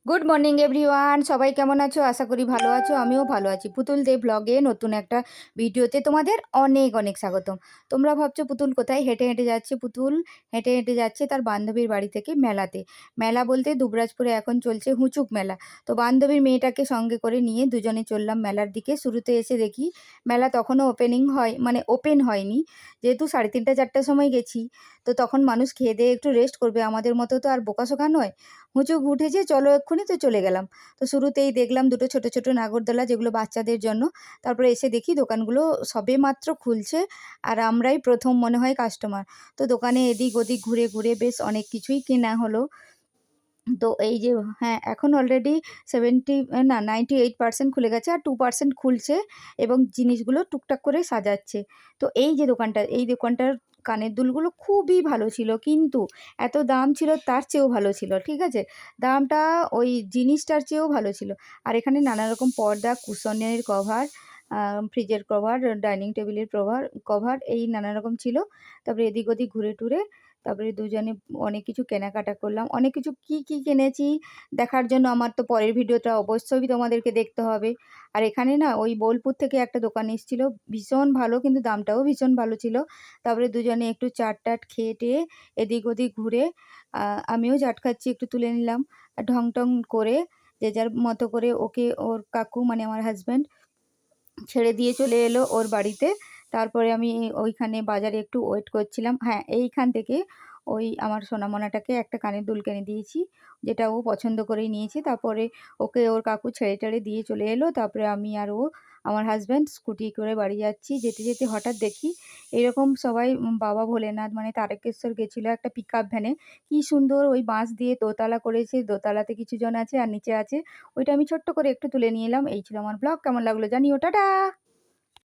Good morning everyone, সবাই কেমন আছো? আশা করি ভালো আছো। আমিও ভালো আছি। পুতুল দে ব্লগে নতুন একটা ভিডিওতে তোমাদের অনেক অনেক স্বাগতম। তোমরা ভাবছো পুতুল কোথায়? হেঁটে হেঁটে যাচ্ছে। পুতুল হেঁটে হেঁটে যাচ্ছে তার বান্ধবীর বাড়ি থেকে মেলাতে। মেলা বলতে দুবরাজপুরে এখন চলছে হুঁচুক মেলা। তো বান্ধবীর মেয়েটাকে সঙ্গে করে নিয়ে দুজনে চললাম মেলার দিকে। শুরুতে এসে দেখি মেলা তখনও ওপেন হয়নি, যেহেতু 3:30-4টার সময় গেছি। তো তখন মানুষ খেয়ে দিয়ে একটু রেস্ট করবে, আমাদের মতো তো আর বোকাশোকা নয়। হুঁচুক উঠেছে, চলো এক্ষুনি, তো চলে গেলাম। তো শুরুতেই দেখলাম দুটো ছোট ছোট নাগরদোলা, যেগুলো বাচ্চাদের জন্য। তারপরে এসে দেখি দোকানগুলো সবে মাত্র খুলছে, আর আমরাই প্রথম মনে হয় কাস্টমার। তো দোকানে এদিক ওদিক ঘুরে ঘুরে বেশ অনেক কিছুই কেনা হলো। তো এই যে, হ্যাঁ, এখন অলরেডি 98% খুলে গেছে, আর 2% খুলছে এবং জিনিসগুলো টুকটাক করে সাজাচ্ছে। তো এই দোকানটার কানের দুলগুলো খুবই ভালো ছিল, কিন্তু এত দাম ছিল তার চেয়েও ভালো ছিল, ঠিক আছে? দামটা ওই জিনিসটার চেয়েও ভালো ছিল। আর এখানে নানা রকম পর্দা, কুশনের কভার, ফ্রিজের কভার, ডাইনিং টেবিলের কভার এই নানা রকম ছিল। তারপরে এদিক ওদিক ঘুরে টুরে তারপরে দুজনে অনেক কিছু কেনাকাটা করলাম। অনেক কিছু কী কী কিনেছি দেখার জন্য আমার তো পরের ভিডিওটা অবশ্যই তোমাদেরকে দেখতে হবে। আর এখানে না ওই বোলপুর থেকে একটা দোকান এসেছিল, ভীষণ ভালো, কিন্তু দামটাও ভীষণ ভালো ছিল। তারপরে দুজনে একটু চাট টাট খেয়ে টেয়ে এদিক ওদিক ঘুরে আমিও চাট খাচ্ছি, একটু তুলে নিলাম। আর ঢং টং করে যে যার মতো করে ওকে ওর কাকু মানে আমার হাজব্যান্ড ছেড়ে দিয়ে চলে এলো ওর বাড়িতে। তারপরে আমি ওইখানে বাজারে একটু ওয়েট করছিলাম। হ্যাঁ, এইখান থেকে ওই আমার সোনামণাটাকে একটা কানের দুল কিনে দিয়েছি, যেটা ও পছন্দ করেই নিয়েছে। তারপরে ওকে ওর কাকু ছেড়ে টেড়ে দিয়ে চলে এলো। তারপরে আমি আর ও, আমার হাজব্যান্ড স্কুটি করে বাড়ি যাচ্ছি। যেতে যেতে হঠাৎ দেখি এরকম সবাই বাবা ভোলেনাথ মানে তারকেশ্বর গেছিলো একটা পিকআপ ভ্যানে। কী সুন্দর ওই বাঁশ দিয়ে দোতলা করেছে, দোতলাতে কিছু জন আছে আর নিচে আছে। ওইটা আমি ছোট্ট করে একটু তুলে নিয়ে এলাম। এই ছিল আমার ব্লগ। কেমন লাগলো জানিও। টাটা।